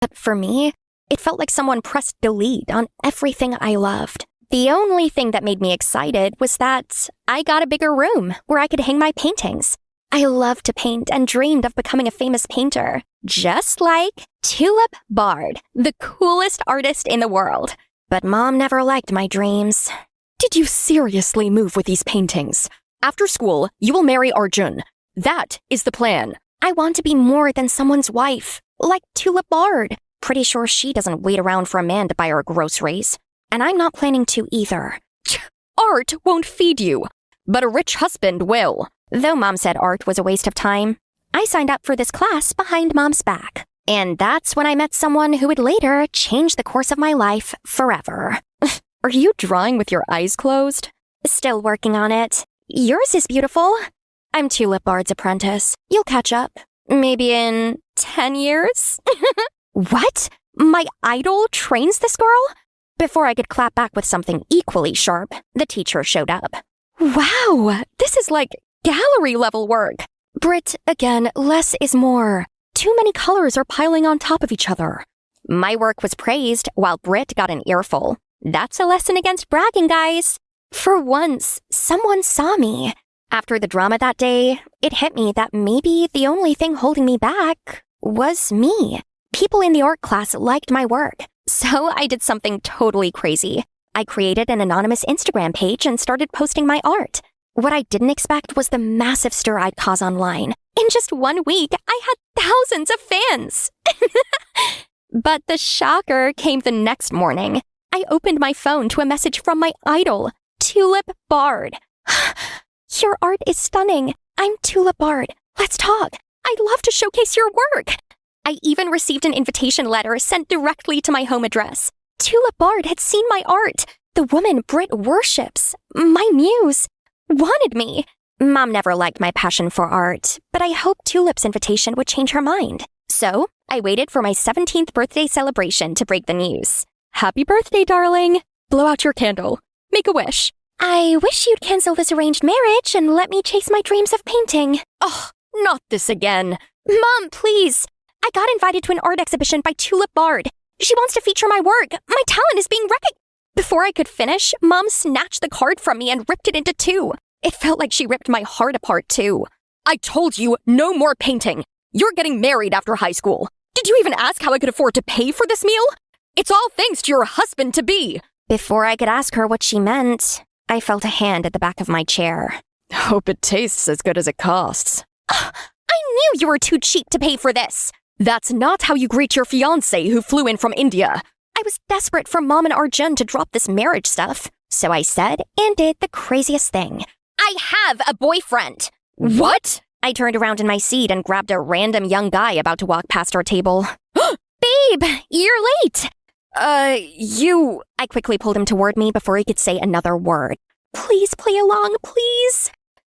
But for me, it felt like someone pressed delete on everything I loved. The only thing that made me excited was that I got a bigger room where I could hang my paintings. I loved to paint and dreamed of becoming a famous painter, just like Tulip Bard, the coolest artist in the world. But Mom never liked my dreams. Did you seriously move with these paintings? After school, you will marry Arjun. That is the plan. I want to be more than someone's wife, like Tulip Bard. Pretty sure she doesn't wait around for a man to buy her groceries. And I'm not planning to either. Art won't feed you, but a rich husband will. Though Mom said art was a waste of time, I signed up for this class behind Mom's back. And that's when I met someone who would later change the course of my life forever. Are you drawing with your eyes closed? Still working on it. Yours is beautiful. I'm Tulip Bard's apprentice. You'll catch up. Maybe in 10 years? What? My idol trains this girl? Before I could clap back with something equally sharp, the teacher showed up. Wow, this is like gallery level work. Britt, again, less is more. Too many colors are piling on top of each other. My work was praised while Britt got an earful. That's a lesson against bragging, guys. For once, someone saw me. After the drama that day, it hit me that maybe the only thing holding me back was me. People in the art class liked my work, so I did something totally crazy. I created an anonymous Instagram page and started posting my art. What I didn't expect was the massive stir I'd cause online. In just 1 week, I had thousands of fans. But the shocker came the next morning. I opened my phone to a message from my idol, Tulip Bard. Your art is stunning. I'm Tulip Bard. Let's talk. I'd love to showcase your work. I even received an invitation letter sent directly to my home address. Tulip Bard had seen my art. The woman Britt worships, my muse, wanted me. Mom never liked my passion for art, but I hoped Tulip's invitation would change her mind. So I waited for my 17th birthday celebration to break the news. Happy birthday, darling. Blow out your candle. Make a wish. I wish you'd cancel this arranged marriage and let me chase my dreams of painting. Oh, not this again. Mom, please. I got invited to an art exhibition by Tulip Bard. She wants to feature my work. My talent is being recognized. Before I could finish, Mom snatched the card from me and ripped it into two. It felt like she ripped my heart apart, too. I told you, no more painting. You're getting married after high school. Did you even ask how I could afford to pay for this meal? It's all thanks to your husband-to-be. Before I could ask her what she meant, I felt a hand at the back of my chair. Hope it tastes as good as it costs. I knew you were too cheap to pay for this. That's not how you greet your fiancé who flew in from India. I was desperate for Mom and Arjun to drop this marriage stuff. So I said and did the craziest thing. I have a boyfriend. What? I turned around in my seat and grabbed a random young guy about to walk past our table. Babe, you're late. I quickly pulled him toward me before he could say another word. Please play along, please.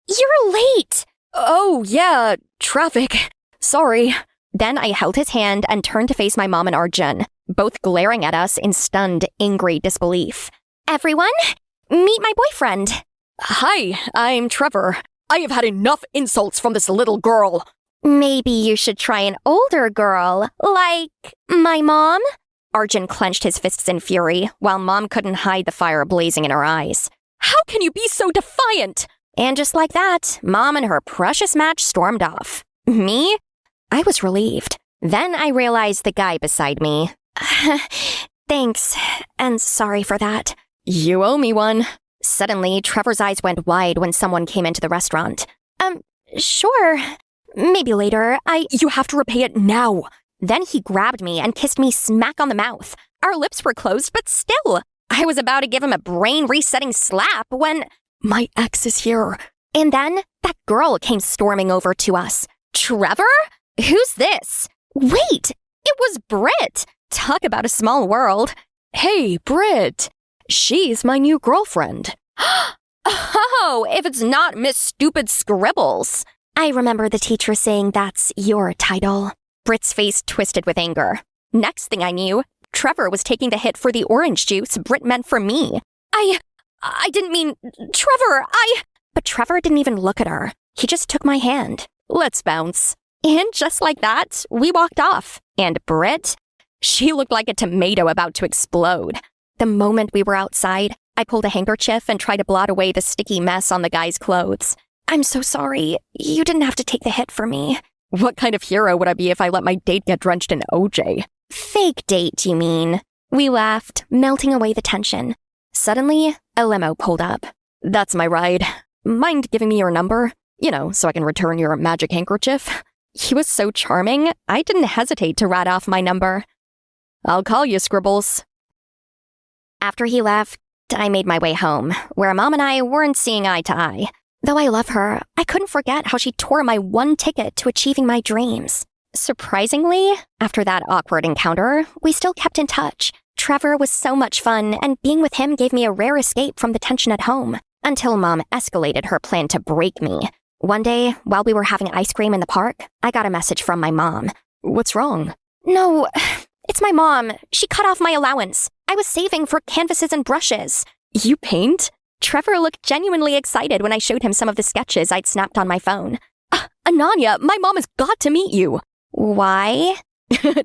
You're late. Oh, yeah, traffic. Sorry. Then I held his hand and turned to face my mom and Arjun, both glaring at us in stunned, angry disbelief. Everyone, meet my boyfriend. Hi, I'm Trevor. I have had enough insults from this little girl. Maybe you should try an older girl, like my mom? Arjun clenched his fists in fury, while Mom couldn't hide the fire blazing in her eyes. How can you be so defiant? And just like that, Mom and her precious match stormed off. Me? I was relieved. Then I realized the guy beside me. Thanks, and sorry for that. You owe me one. Suddenly, Trevor's eyes went wide when someone came into the restaurant. Sure. Maybe later. You have to repay it now. Then he grabbed me and kissed me smack on the mouth. Our lips were closed, but still. I was about to give him a brain-resetting slap when... My ex is here. And then that girl came storming over to us. Trevor? Who's this? Wait, it was Britt. Talk about a small world. Hey, Britt. She's my new girlfriend. Oh, if it's not Miss Stupid Scribbles. I remember the teacher saying that's your title. Britt's face twisted with anger. Next thing I knew, Trevor was taking the hit for the orange juice Britt meant for me. I didn't mean... Trevor, But Trevor didn't even look at her. He just took my hand. Let's bounce. And just like that, we walked off. And Britt, She looked like a tomato about to explode. The moment we were outside, I pulled a handkerchief and tried to blot away the sticky mess on the guy's clothes. I'm so sorry. You didn't have to take the hit for me. What kind of hero would I be if I let my date get drenched in OJ? Fake date, you mean? We laughed, melting away the tension. Suddenly, a limo pulled up. That's my ride. Mind giving me your number? So I can return your magic handkerchief? He was so charming, I didn't hesitate to rat off my number. I'll call you, Scribbles. After he left, I made my way home, where Mom and I weren't seeing eye to eye. Though I love her, I couldn't forget how she tore my one ticket to achieving my dreams. Surprisingly, after that awkward encounter, we still kept in touch. Trevor was so much fun, and being with him gave me a rare escape from the tension at home, until Mom escalated her plan to break me. One day, while we were having ice cream in the park, I got a message from my mom. What's wrong? No, it's my mom. She cut off my allowance. I was saving for canvases and brushes. You paint? Trevor looked genuinely excited when I showed him some of the sketches I'd snapped on my phone. Ananya, my mom has got to meet you. Why?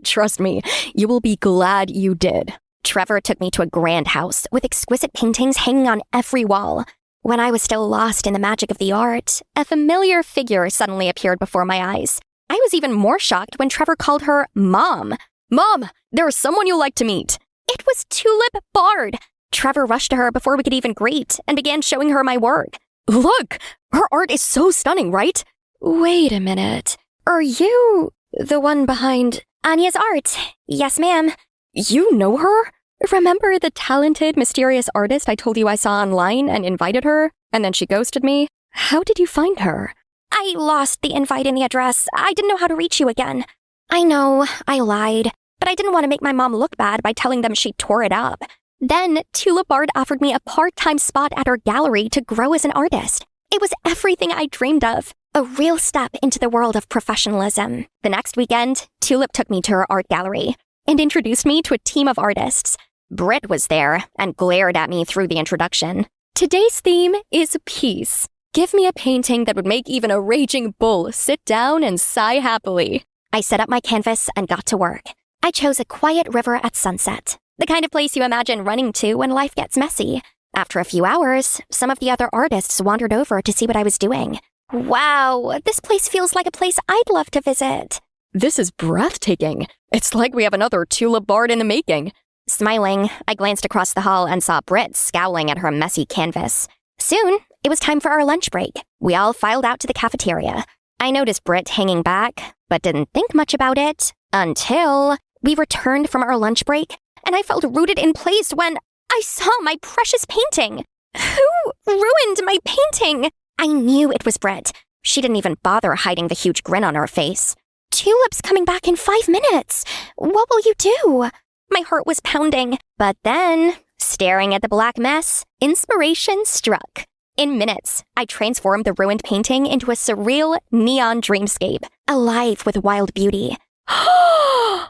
Trust me, you will be glad you did. Trevor took me to a grand house with exquisite paintings hanging on every wall. When I was still lost in the magic of the art, a familiar figure suddenly appeared before my eyes. I was even more shocked when Trevor called her Mom. Mom, there's someone you'll like to meet. It was Tulip Bard. Trevor rushed to her before we could even greet and began showing her my work. Look, her art is so stunning, right? Wait a minute. Are you the one behind Anya's art? Yes, ma'am. You know her? Remember the talented, mysterious artist I told you I saw online and invited her, and then she ghosted me? How did you find her? I lost the invite and the address. I didn't know how to reach you again. I know, I lied, but I didn't want to make my mom look bad by telling them she tore it up. Then, Tulip Bard offered me a part-time spot at her gallery to grow as an artist. It was everything I dreamed of. A real step into the world of professionalism. The next weekend, Tulip took me to her art gallery and introduced me to a team of artists. Britt was there and glared at me through the introduction. Today's theme is peace. Give me a painting that would make even a raging bull sit down and sigh happily. I set up my canvas and got to work. I chose a quiet river at sunset, the kind of place you imagine running to when life gets messy. After a few hours, some of the other artists wandered over to see what I was doing. Wow, this place feels like a place I'd love to visit. This is breathtaking. It's like we have another Tulip Bard in the making. Smiling, I glanced across the hall and saw Britt scowling at her messy canvas. Soon, it was time for our lunch break. We all filed out to the cafeteria. I noticed Britt hanging back, but didn't think much about it until we returned from our lunch break, and I felt rooted in place when I saw my precious painting. Who ruined my painting? I knew it was Britt. She didn't even bother hiding the huge grin on her face. Tulip's coming back in 5 minutes. What will you do? My heart was pounding, but then, staring at the black mess, inspiration struck. In minutes, I transformed the ruined painting into a surreal neon dreamscape, alive with wild beauty. Oh!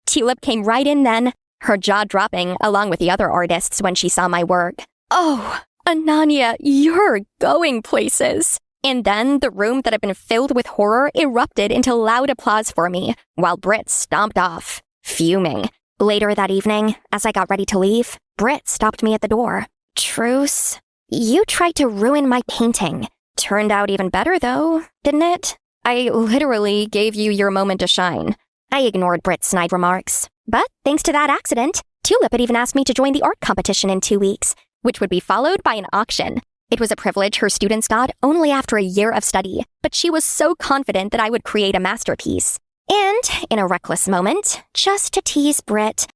Tulip came right in then, her jaw dropping along with the other artists when she saw my work. Oh, Ananya, you're going places. And then the room that had been filled with horror erupted into loud applause for me, while Britt stomped off, fuming. Later that evening, as I got ready to leave, Britt stopped me at the door. Truce? You tried to ruin my painting. Turned out even better, though, didn't it? I literally gave you your moment to shine. I ignored Britt's snide remarks. But thanks to that accident, Tulip had even asked me to join the art competition in 2 weeks, which would be followed by an auction. It was a privilege her students got only after a year of study, but she was so confident that I would create a masterpiece. And, in a reckless moment, just to tease Britt,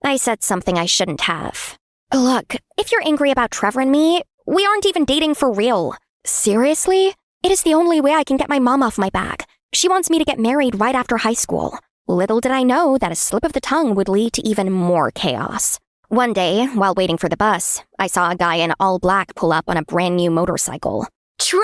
I said something I shouldn't have. Look, if you're angry about Trevor and me, we aren't even dating for real. Seriously? It is the only way I can get my mom off my back. She wants me to get married right after high school. Little did I know that a slip of the tongue would lead to even more chaos. One day, while waiting for the bus, I saw a guy in all black pull up on a brand new motorcycle. Trevor!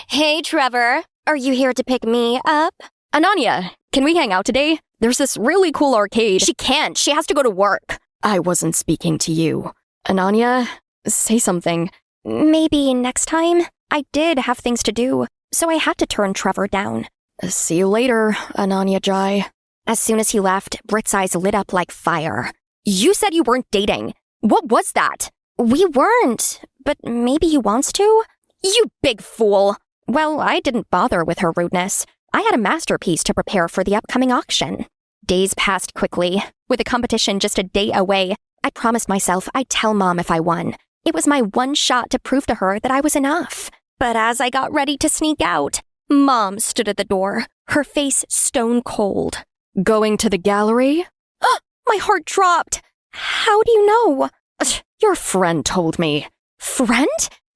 Hey, Trevor. Are you here to pick me up? Ananya, can we hang out today? There's this really cool arcade. She can't. She has to go to work. I wasn't speaking to you. Ananya, say something. Maybe next time? I did have things to do, so I had to turn Trevor down. See you later, Ananya Jai. As soon as he left, Britt's eyes lit up like fire. You said you weren't dating. What was that? We weren't, but maybe he wants to? You big fool! Well, I didn't bother with her rudeness. I had a masterpiece to prepare for the upcoming auction. Days passed quickly. With the competition just a day away, I promised myself I'd tell Mom if I won. It was my one shot to prove to her that I was enough. But as I got ready to sneak out, Mom stood at the door, her face stone cold. Going to the gallery? My heart dropped. How do you know? Your friend told me. Friend?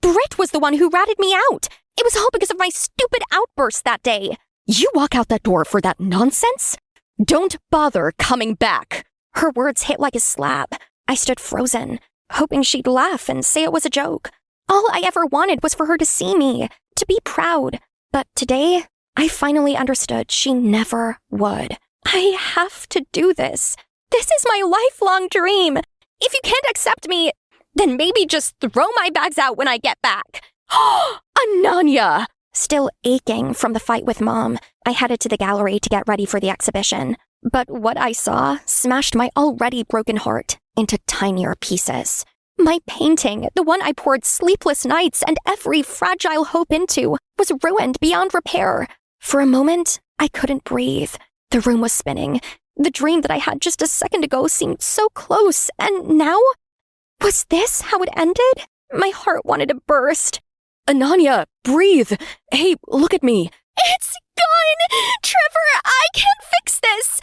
Britt was the one who ratted me out. It was all because of my stupid outburst that day. You walk out that door for that nonsense? Don't bother coming back. Her words hit like a slap. I stood frozen, hoping she'd laugh and say it was a joke. All I ever wanted was for her to see me, to be proud. But today, I finally understood she never would. I have to do this. This is my lifelong dream. If you can't accept me, then maybe just throw my bags out when I get back. Ananya! Still aching from the fight with Mom, I headed to the gallery to get ready for the exhibition. But what I saw smashed my already broken heart into tinier pieces. My painting, the one I poured sleepless nights and every fragile hope into, was ruined beyond repair. For a moment, I couldn't breathe. The room was spinning. The dream that I had just a second ago seemed so close, and now? Was this how it ended? My heart wanted to burst. Ananya, breathe. Hey, look at me. It's gone! Trevor, I can't fix this!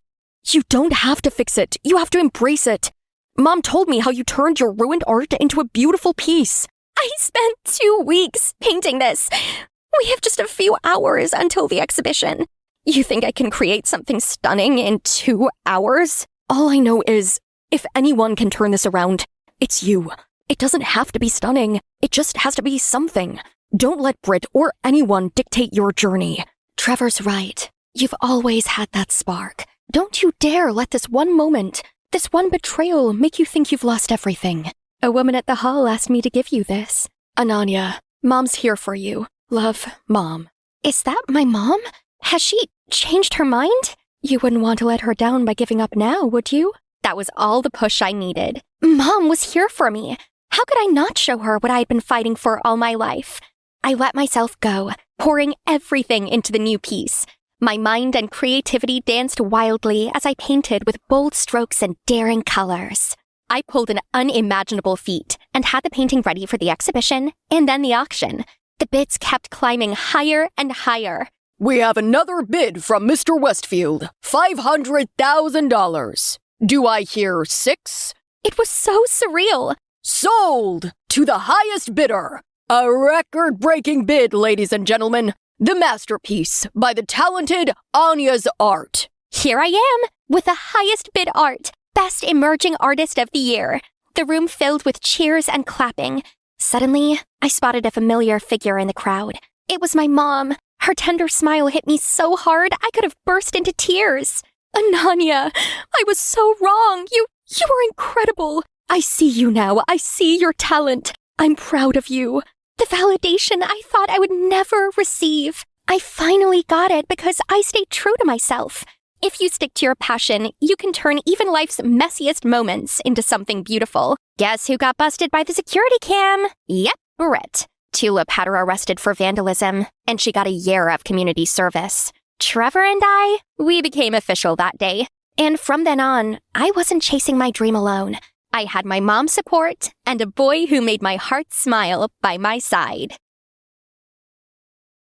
You don't have to fix it. You have to embrace it. Mom told me how you turned your ruined art into a beautiful piece. I spent 2 weeks painting this. We have just a few hours until the exhibition. You think I can create something stunning in 2 hours? All I know is, if anyone can turn this around, it's you. It doesn't have to be stunning. It just has to be something. Don't let Britt or anyone dictate your journey. Trevor's right. You've always had that spark. Don't you dare let this one moment, this one betrayal make you think you've lost everything. A woman at the hall asked me to give you this. Ananya, Mom's here for you. Love, Mom. Is that my mom? Has she changed her mind? You wouldn't want to let her down by giving up now, would you? That was all the push I needed. Mom was here for me. How could I not show her what I had been fighting for all my life? I let myself go, pouring everything into the new piece. My mind and creativity danced wildly as I painted with bold strokes and daring colors. I pulled an unimaginable feat and had the painting ready for the exhibition and then the auction. The bids kept climbing higher and higher. We have another bid from Mr. Westfield. $500,000. Do I hear 6? It was so surreal. Sold to the highest bidder. A record-breaking bid, ladies and gentlemen. The masterpiece by the talented Anya's art. Here I am, with the highest bid art, Best Emerging Artist of the Year. The room filled with cheers and clapping. Suddenly, I spotted a familiar figure in the crowd. It was my mom. Her tender smile hit me so hard I could have burst into tears. Ananya, I was so wrong. You were incredible. I see you now. I see your talent. I'm proud of you. The validation I thought I would never receive. I finally got it because I stayed true to myself. If you stick to your passion, you can turn even life's messiest moments into something beautiful. Guess who got busted by the security cam? Yep, Britt. Tulip had her arrested for vandalism, and she got a year of community service. Trevor and we became official that day. And from then on, I wasn't chasing my dream alone. I had my mom's support and a boy who made my heart smile by my side.